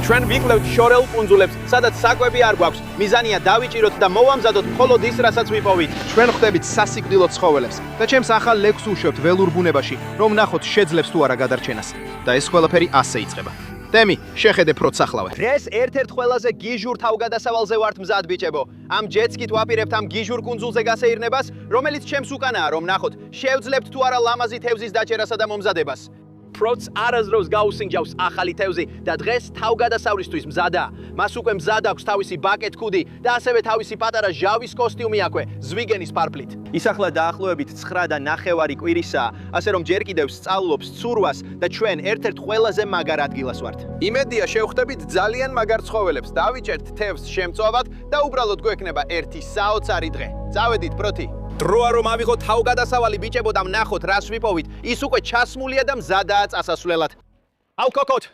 ჩვენ ვიკვლევთ შორეულ კუნძულებს, სადაც საკვები არ გვაქვს. მიზანია დავიჭიროთ და მოვამზადოთ მხოლოდ ის, რასაც ვიპოვით. ჩვენ ხვდებით სასიკვდილო ცხოველებს და ჩემს ახალ ლექს უშვებთ ველურ ბუნებაში, რომ ნახოთ შეძლებს თუ არა გადარჩენას. და ეს ყველაფერი ასე იწყება. დემი, შეხედე ფროტს ახლავე. დღეს ერთ-ერთ ყველაზე გიჟურ თავგადასავალზე ვართ მზად ბიჭებო. ამ ჯეტსკით ვაპირებთ ამ გიჟურ კუნძულზე გასეირნებას, რომელიც ჩემს უკანაა, რომ ნახოთ, შევძლებთ თუ არა ლამაზი თევზის დაჭერასა და მომზადებას. პროც არასდროს გაუსინჯავს ახალი თევზი და დღეს თავგადასავლისთვის მზადაა. მას უკვე მზად აქვს თავისი ბაკეტ-ქუდი და ასევე თავისი პატარა ჟავის კოსტიუმი აქვე, ზვიგენის ფარფლით. ის ახლა დაახლოებით 9.5 კვირისაა, ასე რომ ჯერ კიდევ სწავლობს ცურვას და ჩვენ ერთ-ერთ ყველაზე მაგარ ადგილას ვართ. იმედია შევხვდებით ძალიან მაგარ ცხოველებს, დავიჭერთ თევზს შემწვავად და უბრალოდ გვექნება ერთი საოცარი დღე. წავედით, პროთი. დროა რომ ავიღოთ თავგადასავალი ბიჭებო და ვნახოთ რას ვიპოვით. ის უკვე ჩასმულია და მზადაა წასასვლელად. აუ კოკოთ.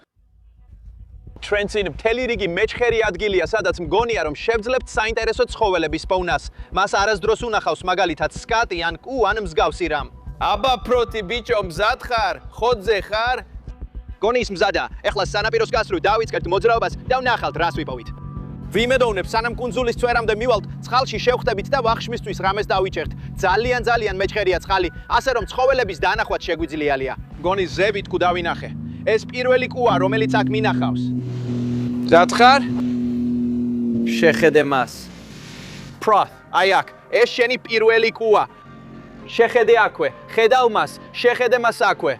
ჩვენ წინ მთელი რიგი მეჩხერი ადგილია, სადაც მგონია რომ შევძლებთ საინტერესო ცხოველების პოვნას. მას არასდროს უნახავს მაგალითად სკატი ან კუ ან მსგავსი რამ. აბა პროთი ბიჭო, მზად ხარ? ხოძე ხარ? გონი ის მზადაა. ეხლა სანაპიროს გასწრუ დავიწყებთ მოძრაობას და ვნახავთ რას ვიპოვით. ვიმედოვნებ სანამ კუნძულის წვერამდე მივალთ, წყალში შევხვდებით და ვახშმისთვის რამეს დავიჭერთ. ძალიან მეჩხერია წყალი, ასე რომ ცხოველების დანახვაც შეგვიძლიალია. გონი ზევით კუ დავინახე. ეს პირველი კუა, რომელიც აქ მინახავს. მზად ხარ? შეხედე მას. პროთ, აი აქ, ეს შენი პირველი კუა. შეხედე აქვე, ხედავ მას, შეხედე მას აქვე.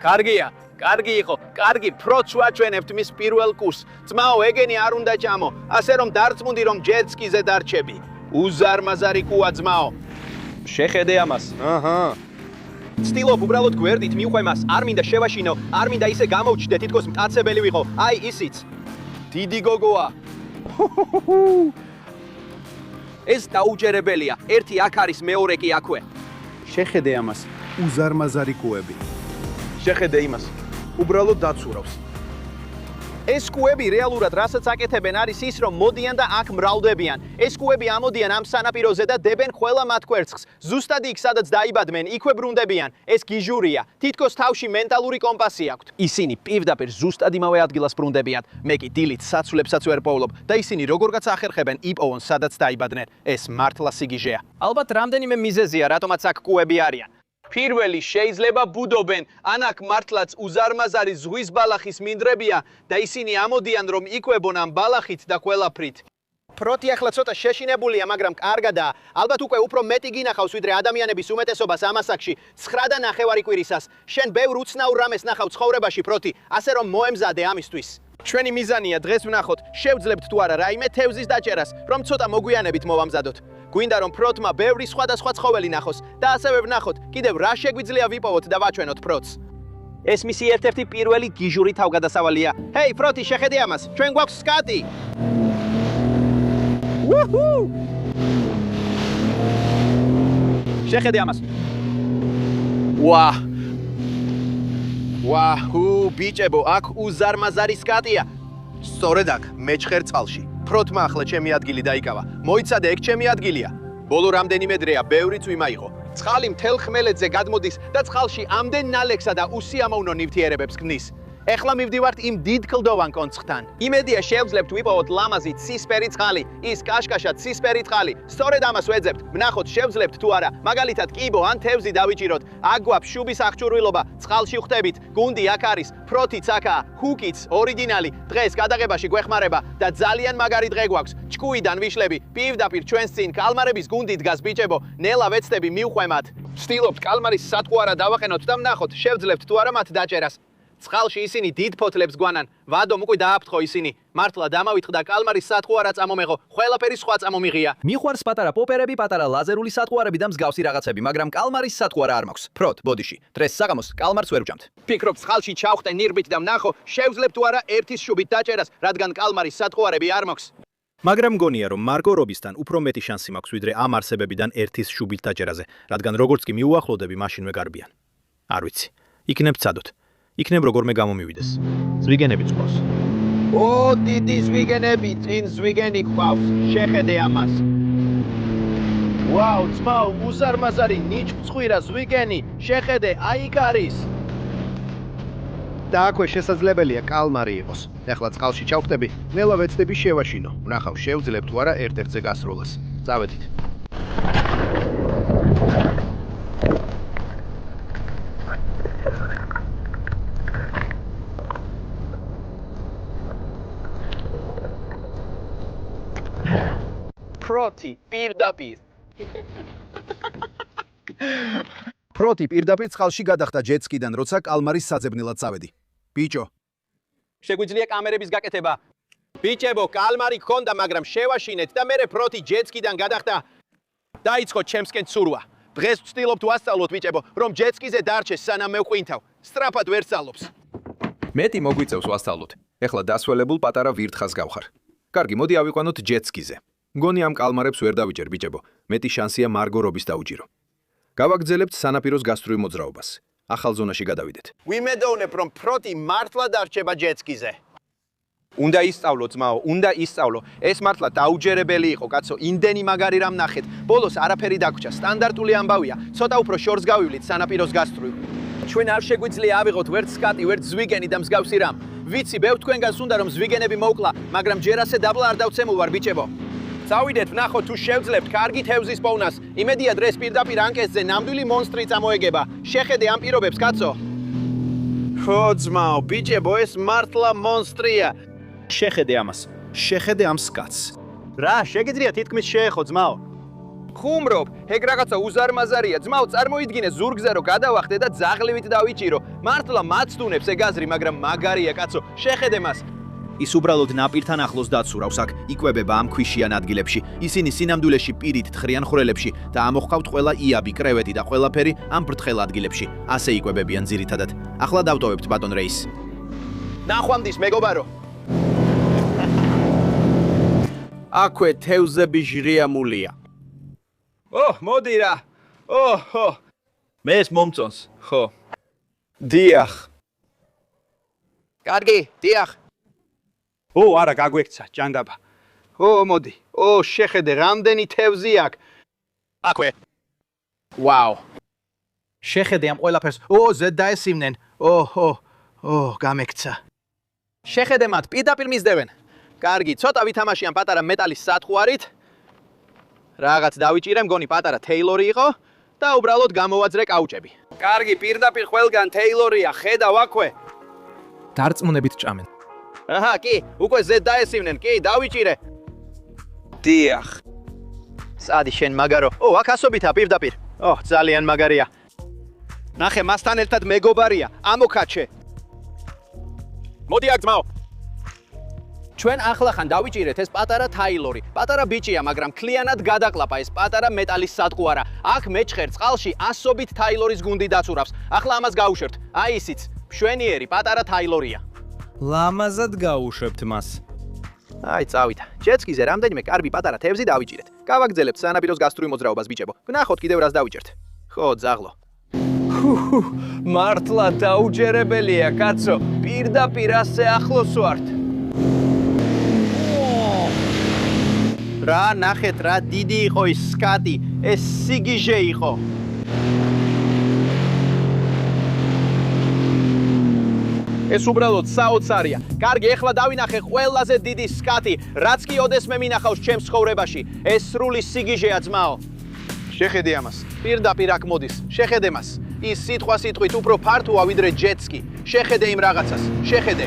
კარგია. კარგი იყო, კარგი, პროც ვაჩვენებთ მის პირველ კურს. ძმაო, ეგენი არ უნდა ჭამო, ასე რომ დარწმუნდი რომ ჯეტსკიზე დარჩები. უზარმაზარი კუა ძმაო. შეხედე ამას. აჰა. ცდილობ უბრალოდ გვერდით მივხვე მას, არ მინდა შევაშინო, არ მინდა ისე გამოვჩდე, თითქოს მტაცებელი ვიყო. აი ისიც. დიდი გოგოა. ეს დაუჯერებელია. ერთი აქ არის, მეორე კი აქვე. შეხედე ამას. უზარმაზარი კუები. შეხედე იმას. უბრალოდ დაცურავს. ეს კუები რეალურად რასაც აკეთებენ არის ის, რომ მოდიან და აქ მრავლდებიან. ეს კუები ამოდიან ამ სანაპიროზე და დებენ ყველა მათ კვერცხს. ზუსტად იქ, სადაც დაიბადნენ, იქვე ბრუნდებიან. ეს გიჟურია. თითქოს თავში მენტალური კომპასი აქვთ. ისინი პირდაპირ ზუსტად იმავე ადგილას ბრუნდებიან. მე კი დილით საცვლებსაც ვერ პოვლობ და ისინი როგორღაც ახერხებენ იპოვონ, სადაც დაიბადნენ. ეს მართლა სიგიჟეა. ალბათ რამდენიმე მიზეზია, რატომაც აქ კუები არიან. პირველი შეიძლება ბუდობენ, ან აქ მართლაც უზარმაზარი ზღვის ბალახის მინდვრებია და ისინი ამოდიან რომ იკვებონ ამ ბალახით და ყველაფრით. პროთი ახლა ცოტა შეშინებულია, მაგრამ კარგადაა. ალბათ უკვე უფრო მეტი გინახავს ვიდრე ადამიანების უმეტესობას ამ ასაკში. 9.5 კვირისას. შენ ბევრ უცნაურ რამეს ნახავ ცხოვრებაში, პროთი, ასე რომ მოემზადე ამისთვის. ჩვენი მიზანია დღეს ვნახოთ, შევძლებთ თუ არა რაიმე თევზის დაჭერას, რომ ცოტა მოგვიანებით მოვამზადოთ. გვინდა რომ პროთმა ბევრი სხვადასხვა ცხოველი ნახოს და ასევე ვნახოთ, კიდევ რა შეგვიძლია ვიპოვოთ და ვაჩვენოთ პროთს. ეს მისი ერთ-ერთი პირველი გიჟური თავგადასავალია. ჰეი, პროთი, შეხედე ამას. ჩვენ გვაქვს სკატი. უჰუ! შეხედე ამას. ვაჰუ, ბიჭებო, აქ უზარმაზარი სკატია. სწორედ აქ, მეჩხერ წყალში. პროთმა ახლა ჩემი ადგილი დაიკავა. მოიცადე, ეგ ჩემი ადგილია. ბოლო რამდენიმე დრეა, ბევრი წვიმა იყო. წყალი მთელ ხმელეთზე გადმოდის და წყალში ამდენ ნალექსა და უსიამოვნო ნივთიერებებს ქმნის. ეხლა მივდივართ იმ დიდ კლდოვან კონცხთან. იმედია შევძლებთ ვიპოვოთ ლამაზი ცისფერი წყალი, ის კაშკაშა ცისფერი წყალი. სწორედ ამას ვეძებთ. ვნახოთ შევძლებთ თუ არა, მაგალითად კიბო ან თევზი დავიჭიროთ. აქ გვაქვს შუბის აღჭურვილობა, წყალში ხვდებით, გუნდი აქ არის, პროთიც აქაა, ჰუკიც, ორიგინალი. დღეს გადაღებაში გვეხმარება და ძალიან მაგარი დღე გვაქვს. ჭკუიდან ვიშლები, პირდაპირ ჩვენს წინ კალმარების გუნდი დგას ბიჭებო, ნელა ვეცდები მივხვე მათ. ვცდილობთ კალმარის სათყვარა დავაყენოთ და ვნახოთ შევძლებთ თუ არა მათ დაჭერას. წყალში ისინი დიდ ფოთლებს გვანან. ვადომ უკვე დააფრთხო ისინი. მართლა დამავიწყდა კალმარის სათყვარა წამომეღო, ყველაფერი სხვა წამომიღია. მიყვარს პატარა პოპერები, პატარა ლაზერული სათყვარები და მსგავსი რაღაცები, მაგრამ კალმარის სათყვარა არ მაქვს. პროთ, ბოდიში. დღეს საღამოს კალმარს ვერ ვჭამთ. ფიქრობ წყალში ჩავხტე ნირბით და ვნახო, შევძლებ თუ არა ერთის შუბით დაჭერას, რადგან კალმარის სათყვარები არ მაქვს. მაგრამ მგონია რომ მარკო რობისთან უფრო მეტი შანსი მაქვს ვიდრე ამ არსებებიდან ერთის შუბით დაჭერაზე, რადგან როგორც კი მიუახლოვდები, მაშინვე გარბიან. არ ვიცი. იქნებ ცადოთ. იქნებ როგორმე გამომივიდეს. ზვიგენებიც ყავს. ო, დიდი ზვიგენები, წინ ზვიგენი ყავს. შეხედე ამას. ვაუ, ძმაო, უზარმაზარი ნიჭმცხვირა ზვიგენი. შეხედე, აი იქ არის. და აქვე შესაძლებელია კალმარი იყოს. ეხლა წყალში ჩავხტები, ნელა ვეცდები შევაშინო. ვნახავ, შევძლებ თუ არა ერთ-ერთზე გასროლას. წავედით. პროტი პირდაპირ. პროტი პირდაპირ წყალში გადახდა ჯეტსკიდან, როცა კალმარის საძებნელად წავედი. ბიჭო, შეგვიძლია კამერების გაკეთება. ბიჭებო, კალმარი გქონდა, მაგრამ შევაშინეთ და მერე პროტი ჯეტსკიდან გადახდა. დაიწყო ჩემსკენ ცურვა. დღეს ვცდილობ თუ ასწავლოთ ბიჭებო, რომ ჯეტსკიზე დარჩეს სანამ მევყვინთავ. სწრაფად ვერ სწავლობს. მეტი მოგვიწევს ვასწავლოთ. ეხლა დასველებულ პატარა ვირთხას გავხარ. კარგი, მოდი ავიყვანოთ ჯეტსკიზე. მგონი ამ კალმარებს ვერ დავიჭერ ბიჭებო. მეტი შანსია მარგო რობის დაუჭირო. გავაგრძელებთ სანაპიროს გასწრულ მოძრაობას. ახალ ზონაში გადავიდეთ. ვიმედოვნებ, რომ პროტი მართლა დარჩება ჯეტსკიზე. უნდა ისწავლო ძმაო, უნდა ისწავლო. ეს მართლა დაუჯერებელი იყო, კაცო, იმდენი მაგარი რამ ნახეთ. ბოლოს არაფერი დაგვრჩა, სტანდარტული ამბავია. ცოტა უფრო შორს გავივლით სანაპიროს გასწრულ. ჩვენ არ შეგვიძლია ავიღოთ ვერც სკატი, ვერც ზვიგენი და მსგავსი რამ. ვიცი, ბევრ თქვენგანს უნდა რომ ზვიგენები მოვკლა, მაგრამ ჯერ ასე დაბლა არ დავცემულ ვარ ბიჭებო. წავიდეთ, ვნახოთ თუ შევძლებთ კარგი თევზის პოვნას. იმედია დღეს პირდაპირ ანკესზე ნამდვილი მონსტრი წამოეგება. შეხედე ამ პირობებს, კაცო. ხო, ძმაო, ბიჭებო, ეს მართლა მონსტრია. შეხედე ამას. შეხედე ამ სკატს. რა, შეგიძლია თითქმის შეეხო, ძმაო. ხუმრობ, ეგ რაღაცა უზარმაზარია. ძმაო, წარმოიდგინე ზურგზე რომ გადავახდე და ძაღლივით დავიჭირო. მართლა მაცდუნებს ეგ აზრი, მაგრამ მაგარია, კაცო. შეხედე მას. ის უბრალოდ ნაპირთან ახლოს დაცურავს აქ, იკვებება ამ ქვიშიან ადგილებში. ისინი სინამდვილეში პირით თხრიან ხვრელებში და ამოჰყავთ ყველა იაბი, კრევეტი და ყველაფერი ამ ბრთხელ ადგილებში. ასე იკვებებიან ძირითადად. ახლა დავტოვებთ ბატონ რეის. ნახვამდის მეგობარო. აქვე თევზები ჟრიამულია. მოდი რა. ხო. მე ეს მომწონს. ხო. დიახ. კარგი, დიახ. არა, გაგვექცა, ჭანდაბა. მოდი. შეხედე, რამდენი თევზი აქვს. აქვე. ვაუ. შეხედე ამ ყველაფერს. ზედ დაესიმნენ. გამექცა. შეხედე მათ, პირდაპირ მისდევენ. კარგი, ცოტა ვითამაშიან პატარა მეტალის სათხუარით. რაღაც დავიჭირე, მგონი პატარა თეილორი იყო და უბრალოდ გამოვაძრე კაუჭები. კარგი, პირდაპირ ყველგან თეილორია, ხედავ აქვე. დარწმუნებით ჭამენ. აჰა, კი, უკვე ზედ დაესიმნენ, კი, დავიჭირე. დიახ. სადი შენ მაგარო. აქ ასობითა პირდაპირ. ძალიან მაგარია. ნახე, მასთან ერთად მეგობარია, ამოქაჩე. მოდი აქ ძმაო. ჩვენ ახლახან დავიჭირეთ ეს პატარა თაილორი. პატარა ბიჭია, მაგრამ კლიანად გადაყლაპა ეს პატარა მეტალის სადგუარა. აქ მეჩხერ წყალში ასობით თაილორის გუნდი დაცურავს. ახლა ამას გავუშვებთ. აი ისიც, მშვენიერი პატარა თაილორია. ლამაზად გაუშვებთ მას. აი, წავიდა. ჯეტსკიზე რამდენიმე კარბი პატარა თევზი დავიჭირეთ. გავაგრძელებთ სანაპიროს გასწრულ მოძრაობას ბიჭებო. ვნახოთ კიდევ რას დავიჭერთ. ხო, ძაღლო. მართლა დაუჯერებელია, კაცო. პირდაპირ ასე ახლოს ვართ. რა, ნახეთ რა დიდი იყო ის სკატი. ეს სიგიჟე იყო. ეს უბრალოდ საოცარია. კარგი, ეხლა დავინახე ყველაზე დიდი სკატი, რაც კი ოდესმე მინახავს ჩემს ცხოვრებაში. ეს სრული სიგიჟეა ძმაო. შეხედე ამას. პირდაპირ აქ მოდის. შეხედე მას. ის სიტყვით უფრო ფართოა ვიდრე ჯეტსკი. შეხედე იმ რაღაცას. შეხედე.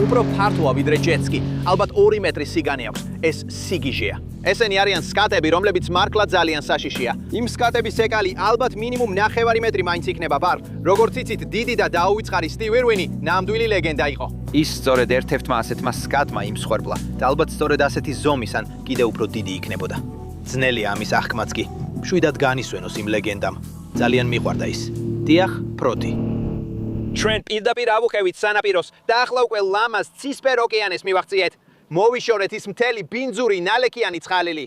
უფრო ფართოა ვიდრე ჯეტსკი. ალბათ 2 მეტრი სიგანე აქვს. ეს სიგიჟეა. ესენი არიან სკატები, რომლებიც მარკლა ძალიან საშიშია. იმ სკატების ეკალი ალბათ მინიმუმ 9 მეტრი მაინც იქნება, ბარ. როგორც იცით, დიდი და დაუვიწყარი სტივ ირვინი ნამდვილი ლეგენდა იყო. ის სწორედ ერთ-ერთმა ასეთმა სკატმა იმსხვერპლა და ალბათ სწორედ ასეთი ზომის ან კიდევ უფრო დიდი იქნებოდა. ძნელია ამის აღქმაც კი. მშვიდად განისვენოს იმ ლეგენდამ. ძალიან მიყვარდა ის. დიახ, პროტი. ჩვენ პირდაპირ ავუხევით სანაპიროს და ახლა უკვე ლამაზ ცისფერ ოკეანეს მივაღწიეთ. მოვიშორეთ ის მთელი ბინძური ნალექიანი ცხალილი.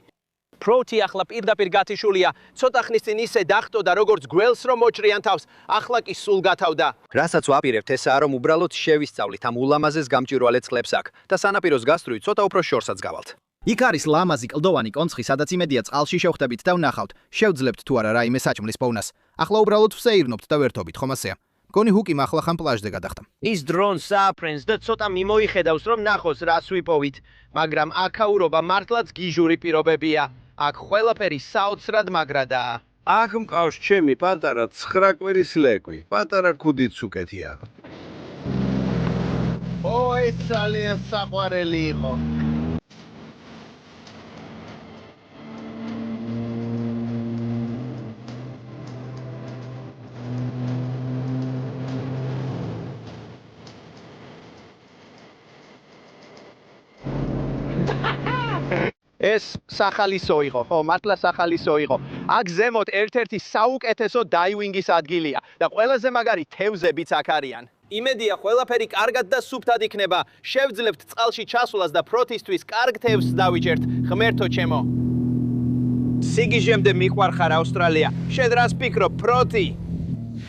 პროტი ახლა პირდაპირ გათიშულია. ცოტა ხნის წინ ისე დახტოდა, როგორც გველს რომ მოჭრიან თავს. ახლა კი სულ გათავდა. რასაც ვაპირებთ, ესაა რომ უბრალოდ შევისწავლით ამ ულამაზეს გამჭვირვალე წყლებს აქ და სანაპიროს გასწრუით ცოტა უფრო შორსაც გავალთ. იქ არის ლამაზი კლდოვანი კონცხი, სადაც იმედია წყალში შევხვდებით და ვნახავთ, შევძლებთ თუ არა რაიმე საჭმლის პოვნას. ახლა უბრალოდ ვსეირნობთ და ვერთობით, ხომ ასეა? გონი ჰუკიმ ახლახან პლაჟზე გადახტა. ის დრონს სააფრენს და ცოტა მიმოიხედავს რომ ნახოს რას ვიპოვით, მაგრამ აქაურობა მართლაც გიჟური პირობებია. აქ ყველაფერი საოცრად მაგრადაა. აქ მყავს ჩემი პატარა 9 კვირის ლეკვი, პატარა ქუდიც უკეთია. ეს ძალიან საყვარელი იყო. ეს სახალისო იყო, ხო, მართლა სახალისო იყო. აქ ზემოთ ერთ-ერთი საუკეთესო დაივინგის ადგილია და ყველაზე მაგარი თევზებიც აქ არიან. იმედია, ყველაფერი კარგად და სუფთად იქნება. შევძლებთ წყალში ჩასვლას და ფროთისთვის კარგ თევზს დავიჭერთ. ღმერთო ჩემო. სიგიჟემდე მიყვარხარ ავსტრალია. შენ რას ფიქრობ, ფროთი?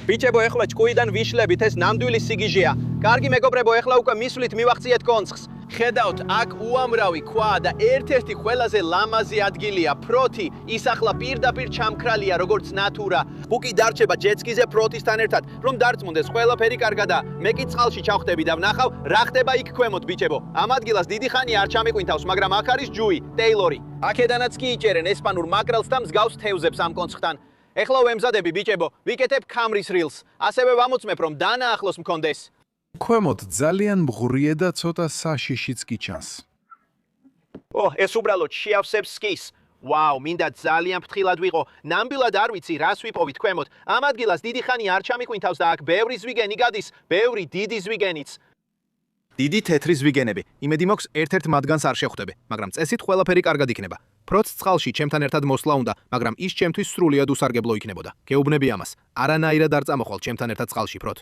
ბიჭებო, ეხლა ჭკუიდან ვიშლებით, ეს ნამდვილი სიგიჟეა. კარგი მეგობრებო, ეხლა უკვე მისვლით მივახციეთ კონცხს. ხედავთ, აქ უამრავი ქვა და ერთ-ერთი ყველაზე ლამაზი ადგილია, ფროთი. ის ახლა პირდაპირ ჩამქრალია, როგორც ნატურა. ბუკი დარჩება ჯეტსკიზე ფროთისთან ერთად, რომ დარწმუნდეს, ყველაფერი კარგადაა. მე კი წყალში ჩავხტები და ვნახავ, რა ხდება იქ ქვემოთ, ბიჭებო. ამ ადგილას დიდი ხანია არ ჩამიყვინთავს, მაგრამ აქ არის ჯუი, ტეილორი. აქედანაც კი იჭერენ ესპანურ მაკრელს და მსგავს თევზებს ამ კონცხთან. ეხლა ვემზადები, ბიჭებო, ვიკეთებ ქამრის რილს. ასევე ვამოწმებ, რომ დანა ახლოს მქონდეს. ქვემოთ ძალიან მღვრიე და ცოტა საშიშიც კი ჩანს. ეს უბრალოდ შეავსებს სკის. ვაუ, მინდა ძალიან ფრთხილად ვიყო. ნამდვილად არ ვიცი, რას ვიპოვით ქვემოთ. ამ ადგილას დიდი ხანი არ ჩამიყვინთავს და აქ ბევრი ზვიგენი გადის, ბევრი დიდი ზვიგენიც. დიდი თეთრი ზვიგენები. იმედი მაქვს ერთ-ერთ მათგანს არ შევხვდები, მაგრამ წესით ყველაფერი კარგად იქნება. ფროთს წყალში ჩემთან ერთად მოსვლა უნდა, მაგრამ ის ჩემთვის სრულიად უსარგებლო იქნებოდა. გეუბნები ამას. არანაირად არ წამოხვალ ჩემთან ერთად წყალში, ფროთ.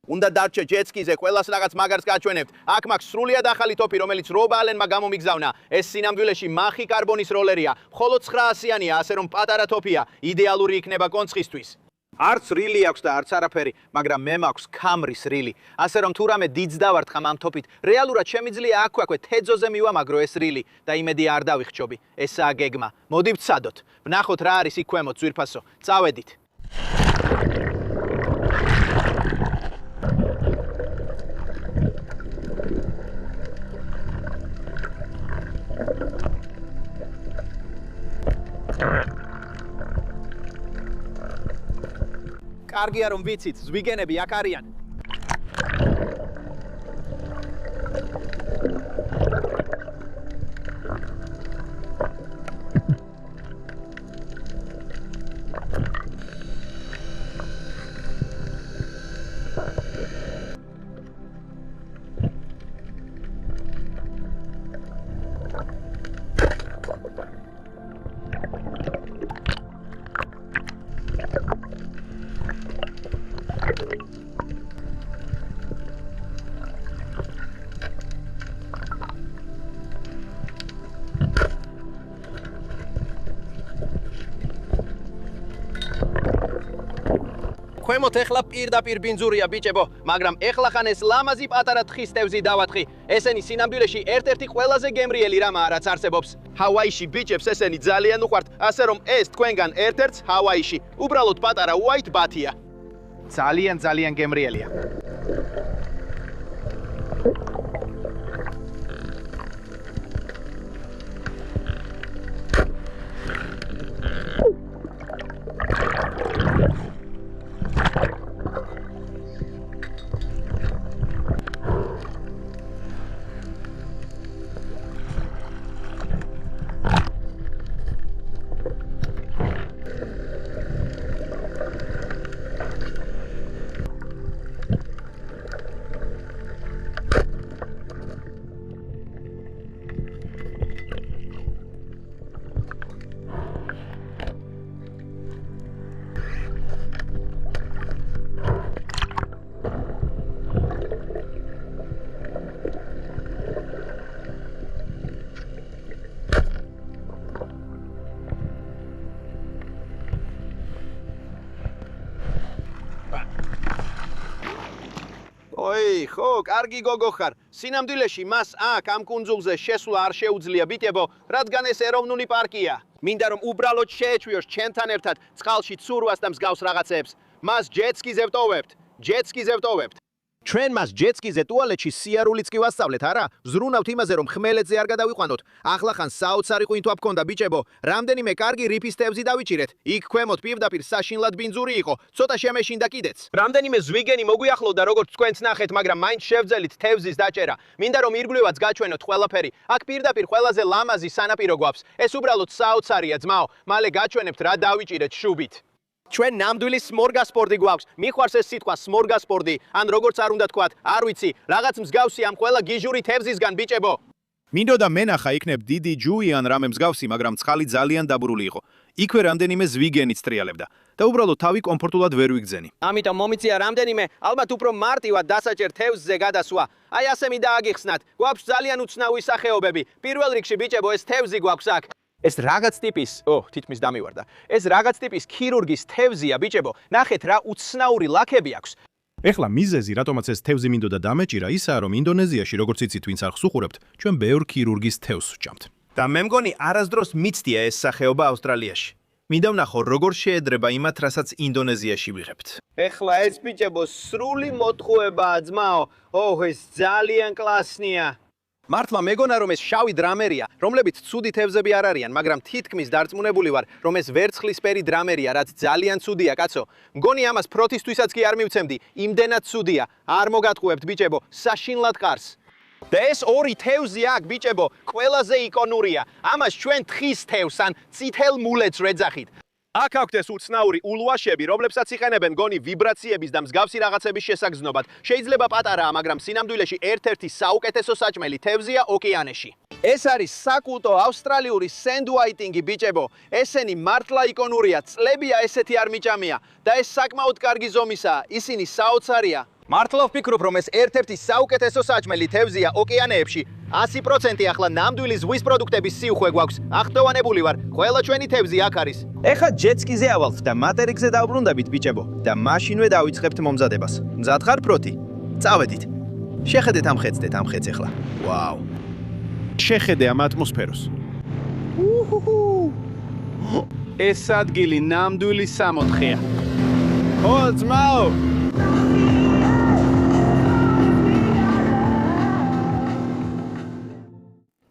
უნდა დარჩე ჯეტსკიზე, ყველას რაღაც მაგარს გაჩვენებთ. აქ მაქვს სრულიად ახალი ტოპი, რომელიც რობ ალენმა გამომიგზავნა. ეს სინამდვილეში მახი კარბონის როლერია. მხოლოდ 900-იანია, ასე რომ პატარა ტოპია. იდეალური იქნება კონცხისთვის. არც რილი აქვს და არც არაფერი, მაგრამ მე მაქვს ქამრის რილი. ასე რომ თუ რამე დიდს დავარტყამ ამ ტოპით, რეალურად შემიძლია აქვექვე თეძოზე მივამაგრო ეს რილი და იმედი არ დავიხჩობი. ესაა გეგმა. მოდი ვცადოთ. ვნახოთ რა არის იქ ქვემოთ, ძვირფასო. წავედით. კარგია რომ ვიცით, ზვიგენები აქ არიან. ქვემოთ ეხლა პირდაპირ ბინძურია, ბიჭებო, მაგრამ ეხლა ხან ეს ლამაზი პატარა თხის თევზი დავათხი. ესენი სინამდვილეში ერთ-ერთი ყველაზე გემრიელი რამაა, რაც არსებობს. ჰავაიში ბიჭებს ესენი ძალიან უყვართ, ასე რომ ეს თქვენგან ერთ-ერთს ჰავაიში. უბრალოდ პატარა უაით ბათია. ძალიან გემრიელია. ხო, კარგი გოგო ხარ. სინამდვილეში მას აქ ამ კუნძულზე შესვლა არ შეუძლია, ბიჭებო, რადგან ეს ეროვნული პარკია. მინდა რომ უბრალოდ შეეჩვიოს ჩემთან ერთად წყალში ცურვას და მსგავს რაღაცებს. მას ჯეტსკიზე ვტოვებთ. ჯეტსკიზე ვტოვებთ. ჩვენ მას ჯეტსკიზე ტუალეტში სიარულიც კი ვასწავლეთ, არა? ზრუნავთ იმაზე, რომ ხმელეთზე არ გადავიყვანოთ. ახლა ხან საოცარი ყვინთვა გქონდა, ბიჭებო. რამდენიმე კარგი რიფის თევზი დავიჭირეთ. იქ ქვემოთ პირდაპირ საშინლად ბინძური იყო. ცოტა შემეშინდა კიდეც. რამდენიმე ზვიგენი მოგვიახლოვდა, როგორც თქვენც ნახეთ, მაგრამ მაინც შევძელით თევზის დაჭერა. მინდა რომ ირგვლივაც გაჩვენოთ ყველაფერი. აქ პირდაპირ ყველაზე ლამაზი სანაპირო გვაქვს. ეს უბრალოდ საოცარია, ძმაო. მალე გაჩვენებთ რა დავიჭირეთ შუბით. ჩვენ ნამდვილი სმორგასპორდი გვაქვს. მიყვარს ეს სიტყვა სმორგასპორდი, ან როგორც არ უნდა თქვათ, არ ვიცი, რაღაც მსგავსი ამ ყველა გიჟური თევზისგან, ბიჭებო. მინდოდა მენახა იქნებ დიდი ჯუი ან რამე მსგავსი, მაგრამ ცხალი ძალიან დაბურული იყო. იქვე რამდენიმე ზვიგენიც ტრიალებდა და უბრალოდ თავი კომფორტულად ვერ ვიგზენი. ამიტომ მომიწია რამდენიმე, ალბათ უფრო მარტივად დასაჭერ თევზზე გადასვა. აი ასე მინდა აგიხსნათ. გვაქვს ძალიან უცნაური სახეობები. პირველ რიგში ბიჭებო, ეს თევზი გვაქვს აქ. ეს რაღაც ტიპის, თითქმის დამივარდა. ეს რაღაც ტიპის ქირურგის თევზია, ბიჭებო. ნახეთ რა უცნაური ლაქები აქვს. ეხლა მიზეზი, რატომაც ეს თევზი მინდოდა დამეჭირა, ისაა, რომ ინდონეზიაში, როგორც იცით, ვინც არ ხსუყურებთ, ჩვენ ბევრ ქირურგის თევზს ვჭამთ. და მე მგონი არასდროს მიცდია ეს სახეობა ავსტრალიაში. მინდა ვნახო, როგორ შეედრება იმათ, რასაც ინდონეზიაში ვიღებთ. ეხლა ეს ბიჭებო სრული მოტყუებაა, ძმაო. ეს ძალიან კლასნია. მართლა მეგონა რომ ეს შავი დრამერია, რომლებიც ცუდი თევზები არ არიან, მაგრამ თითქმის დარწმუნებული ვარ, რომ ეს ვერცხლისფერი დრამერია, რაც ძალიან ცუდია, კაცო. მგონი ამას ფროთისთვისაც კი არ მივცემდი, იმდენად ცუდია. არ მოგატყუებთ, ბიჭებო, საშინლად ყარს. და ეს ორი თევზი აქ, ბიჭებო, ყველაზე იკონურია. ამას ჩვენ თხის თევზს ან წითელ მულეთს ვეძახით. აქ აქვთ ეს უცნაური ულვაშები, რომლებსაც იყენებენ გონი ვიბრაციების და მსგავსი რაღაცების შესაგრძნობად. შეიძლება პატარაა, მაგრამ სინამდვილეში ერთ-ერთი საუკეთესო საჭმელი თევზია ოკეანეში. ეს არის საკულტო ავსტრალიური სენდუაიტინგი, ბიჭებო. ესენი მართლა იკონურია, წლებია ესეთი არ მიჭამია და ეს საკმაოდ კარგი ზომისაა. ისინი საოცარია. მართლა ვფიქრობ, რომ ეს ერთ-ერთი საუკეთესო საჭმელი თევზია ოკეანეებში. 100% ახლა ნამდვილი ზღვის პროდუქტების სიუხვე გვაქვს. ახტოვანებული ვარ, ყველა ჩვენი თევზი აქ არის. ეხლა ჯეტსკიზე ავალთ და მატერიკზე დავბრუნდებით, ბიჭებო, და მაშინვე დავიწყებთ მომზადებას. მზად ხარ, პროთი? წავედით. შეხედეთ ამ ხეთს ეხლა. ვაუ. შეხედე ამ ატმოსფეროს. ეს ადგილი ნამდვილი სამოთხეა. ო, ძმაო!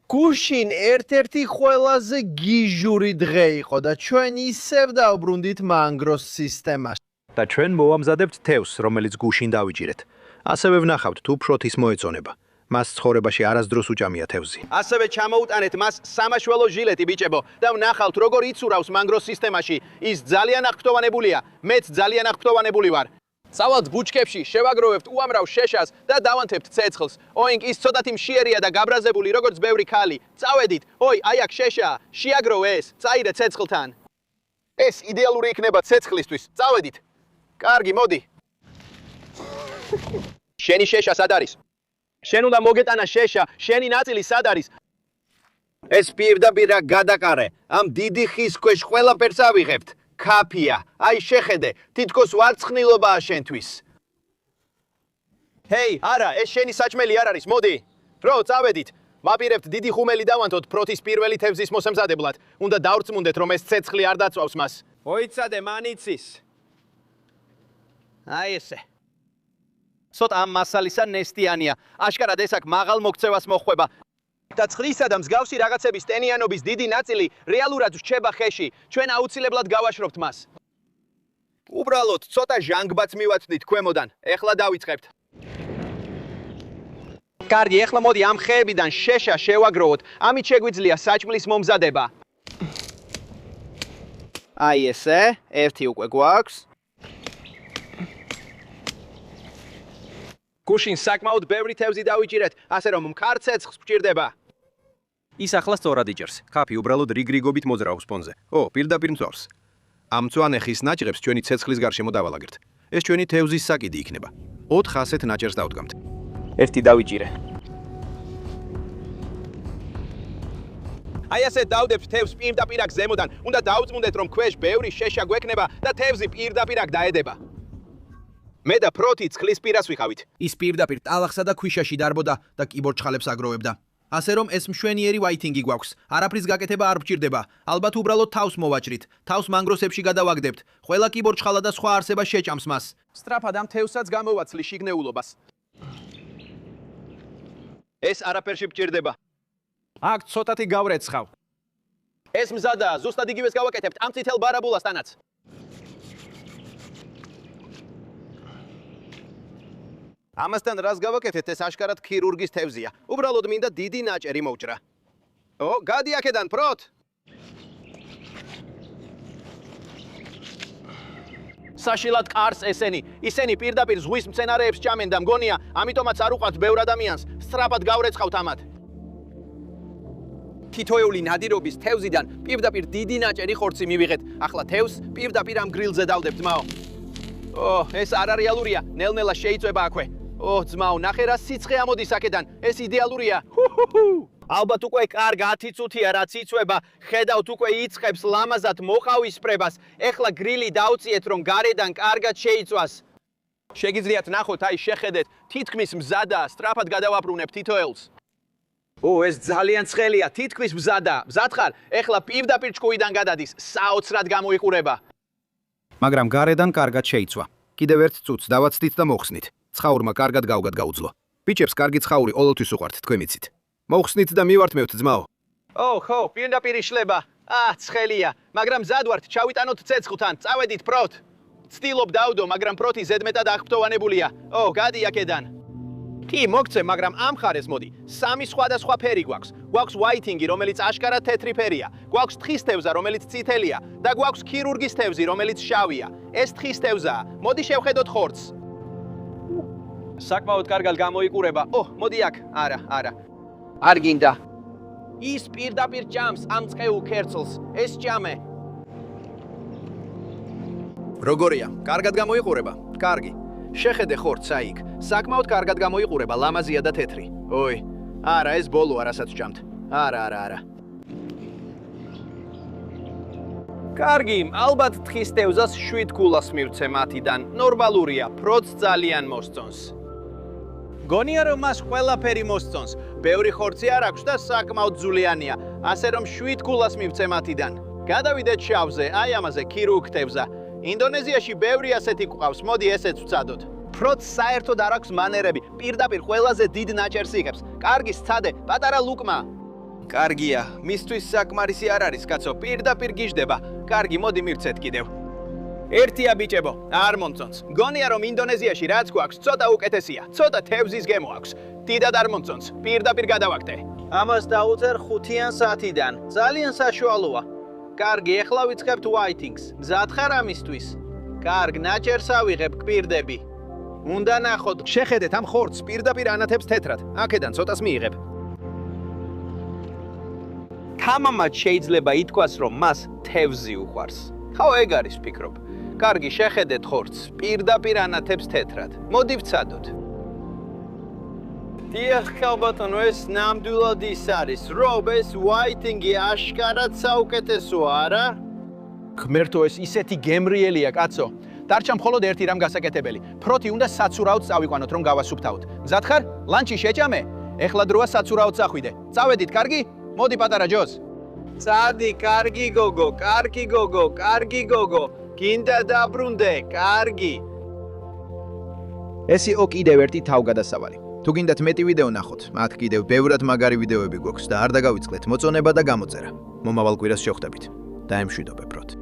გუშინ ერთ-ერთი ყველაზე გიჟური დღე იყო და ჩვენ ისევ დავბრუნდით მანგროს სისტემაში. და ჩვენ მოვამზადებთ თევზს, რომელიც გუშინ დავიჭირეთ. ასევე ვნახავთ თუ ფროთის მოეწონება. მას ცხოვრებაში არასდროს უჭამია თევზი. ასევე ჩამოუტანეთ მას სამაშველო ჟილეტი, ბიჭებო, და ვნახავთ როგორ იცურავს მანგროს სისტემაში. ის ძალიან აღფრთოვანებულია. მეც ძალიან აღფრთოვანებული ვარ. წავალთ ბუჩქებში, შევაგროვებთ უამრავ შეშას და დავანთებთ ცეცხლს. ოინგ ის ცოტათი მშიერია და გაბრაზებული როგორც ბევრი ქალი. წავედით. აი აქ შეშაა. შეაგროვე ეს. წაირე ცეცხლთან. ეს იდეალური იქნება ცეცხლისთვის. წავედით. კარგი, მოდი. შენი შეშა სად არის? შენ უნდა მოგეტანა შეშა, შენი ნაწილი სად არის? ეს პირდაპირ გადაყარე. ამ დიდი ხის ქვეშ ყველაფერს ავიღებთ. კაფია. აი შეხედე, თითქოს ვარცხნილობაა შენთვის. ჰეი, არა, ეს შენი საჭმელი არ არის, მოდი. დრო, წავედით. ვაპირებთ დიდი ხუმელი დავანთოთ ფროთის პირველი თევზის მოსამზადებლად. უნდა დავრწმუნდეთ, რომ ეს ცეცხლი არ დაწვავს მას. მოიცადე, მანიცის. აი ესე. ცოტა ამ მასალისა ნესტიანია. აშკარად ეს აქ მაღალ მოქცევას მოხვება. და ცხლისა და მსგავსი რაღაცების ტენიანობის დიდი ნაწილი რეალურად რჩება ხელში. ჩვენ აუცილებლად გავაშრობთ მას. უბრალოდ ცოტა ჟანგბაც მივაცდით ქვემოდან. ეხლა დავიწყებთ. კარგი, ეხლა მოდი ამ ხეებიდან შეშა შევაგროვოთ. ამით შეგვიძლია საჭმლის მომზადება. აი ესე, ერთი უკვე გვაქვს. გუშინ საკმაოდ ბევრი თევზი დავიჭირეთ, ასე რომ მქარ ცეცხლს გვჭირდება. ის ახლა სწორად იჭერს. კაფი უბრალოდ რიგრიგობით მოძრაობს ფონზე. პირდაპირ მწვავს. ამ მწვანე ხის ნაჭრებს ჩვენი ცეცხლის გარშემო დავალაგერთ. ეს ჩვენი თევზის საკიდი იქნება. 4 ასეთ ნაჭერს დავდგამთ. ერთი დავიჭირე. აი ასე დავდებთ თევზს პირდაპირ აქ ზემოდან. უნდა დავწმუნდეთ, რომ ქვეშ ბევრი შეშა გვექნება და თევზი პირდაპირ აქ დაედება. მე და ფროთი ცხლის პირას ვიხავით. ის პირდაპირ ტალახსა და ქვიშაში დარბოდა და კიბორჩხალებს აგროვებდა. ასე რომ ეს მშვენიერი ვაითინგი გვაქვს. არაფრის გაკეთება არ გვჭირდება. ალბათ უბრალოდ თავს მოვაჭრით. თავს მანგროსებში გადავაგდებთ. ყველა კიბორჩხალა და სხვა არსება შეჭამს მას. სწრაფად ამ თევსაც გამოვაცლი შიგნეულობას. ეს არაფერში მჭირდება. აქ ცოტათი გავრეცხავ. ეს მზადაა, ზუსტად იგივეს გავაკეთებთ ამ წითელ ბარაბულასთანაც. ამასთან რას გავაკეთეთ, ეს აშკარად ქირურგის თევზია. უბრალოდ მინდა დიდი ნაჭერი მოვჭრა. გადი აქედან, პროთ. საშილად ყარს ესენი. ისინი პირდაპირ ზღვის მცენარეებს ჭამენ და მგონია, ამიტომაც არ უყვართ ბევრ ადამიანს. სწრაფად გავრეცხავთ ამათ. თითოეული ნადირობის თევზიდან პირდაპირ დიდი ნაჭერი ხორცი მივიღეთ. ახლა თევზს პირდაპირ ამ გრილზე დავდებთ, ძმაო. ეს არ რეალურია. ნელ-ნელა შეიწვება აქვე. ძმაო, ნახე რა სიცხე ამოდის აქედან. ეს იდეალურია. ალბათ უკვე კარგ 10 წუთია რაც იწვება. ხედავთ უკვე იწყებს ლამაზად მოყავისფრებას. ეხლა გრილი დავწიეთ რომ გარედან კარგად შეიწვას. შეგიძლიათ ნახოთ, აი შეხედეთ, თითქმის მზადაა, სწრაფად გადავაბრუნებ თითოეულს. ეს ძალიან ცხელია, თითქმის მზადაა. მზად ხარ? ეხლა პირდაპირ ჭკუიდან გადადის, საოცრად გამოიყურება. მაგრამ გარედან კარგად შეიცვა. კიდევ ერთ წუთს დავაცდით და მოხსნით. ცხაურმა კარგად გავგად გაუძლო. ბიჭებს კარგი ცხაური ყოველთვის უყვართ, თქვენ მიცით. მოხსნით და მივართმევთ, ძმაო. ხო, პირდაპირ იშლება. ცხელია, მაგრამ მზად ვართ, ჩავიტანოთ ცეცხლთან, წავედით პროთ. ცდილობ დავდო, მაგრამ პროტი ზედმეტად აღფრთოვანებულია. გადი აქედან. კი, მოგცე, მაგრამ ამ ხარეს მოდი. 3 სხვადასხვა ფერი გვაქვს. გვაქვს ვაითინგი, რომელიც აშკარად თეთრი ფერია. გვაქვს თხის თევზა, რომელიც წითელია და გვაქვს ქირურგის თევზი, რომელიც შავია. ეს თხის თევზაა. მოდი შევხედოთ ხორცს. საკმაოდ კარგად გამოიყურება. მოდი აქ. არა. არ გინდა. ის პირდაპირ ჭამს ამ წყეულ ქერცლს. ეს ჭამე. როგორია? კარგად გამოიყურება? კარგი. შეხედე ხორცს აიქ. საკმაოდ კარგად გამოიყურება, ლამაზია და თეთრი. არა, ეს ბოლოა, რასაც ჭამთ. არა. კარგი, ალბათ თხის თევზას 7 გულას მივცე მათიდან. ნორმალურია, პროტს ძალიან მოსწონს. გონია რომ მას ყველაფერი მოსწონს. ბევრი ხორცი არ აქვს და საკმაოდ ძულიანია. ასე რომ 7 გულას მივცე მათიდან. გადავიდეთ შავზე, აი ამაზე ქირურგ თევზა. ინდონეზიაში ბევრი ასეთი გვყავს, მოდი ესეც ვცადოთ. პროტს საერთოდ არ აქვს მანერები, პირდაპირ ყველაზე დიდ ნაჭერს იღებს. კარგი, სცადე, პატარა ლუკმა. კარგია, მისთვის საკმარისი არ არის, კაცო, პირდაპირ გიждდება. კარგი, მოდი მივცეთ კიდევ. ერთია ბიჭებო, არ მომწონს. გონია რომ ინდონეზიაში რაც გვაქვს, ცოტა უკეთესია. ცოტა თევზის გემო აქვს. დიდად არ მომწონს. პირდაპირ გადავაგდე. ამას დაუწერ 5-იან საათიდან. ძალიან საშუალოა. კარგი, ეხლა ვიწყებთ ვაითინგს. მზად ხარ ამისთვის? კარგ, ნაჭერს ავიღებ, გვირდები. უნდა ნახოთ, შეხედეთ ამ ხორცს, პირდაპირ ანათებს თეთრად. აქედან ცოტას მიიღებ. თამამად შეიძლება ითქვას, რომ მას თევზი უყვარს. ხო, ეგ არის, ვფიქრობ. კარგი, შეხედეთ ხორცს, პირდაპირ ანათებს თეთრად. მოდი ვცადოთ. დიახ, ხალბატონო, ეს ნამდვილად ის არის. რობ, ეს ვაითინგი აშკარად საუკეთესოა, არა? ღმერთო, ეს ისეთი გემრიელია, კაცო. დარჩა მხოლოდ ერთი რამ გასაკეთებელი. პროტი უნდა საცურაოდ წავიყვანოთ, რომ გავასუფთავოთ. მზად ხარ? ლანჩი შეჭამე? ეხლა დროა საცურაოდ წახვიდე. წავედით, კარგი? მოდი პატარა ჯოს. წადი, კარგი გოგო, კარგი გოგო, კარგი გოგო. გინდა დაბრუნდე, კარგი. ეს იყო კიდევ ერთი თავგადასავალი. თუ გინდათ მეტი ვიდეო ნახოთ, მათ კიდევ ბევრად მაგარი ვიდეოები გვაქვს და არ დაგავიწყდეთ მოწონება და გამოწერა. მომავალ კვირას შევხვდებით. დაემშვიდობე პროთ.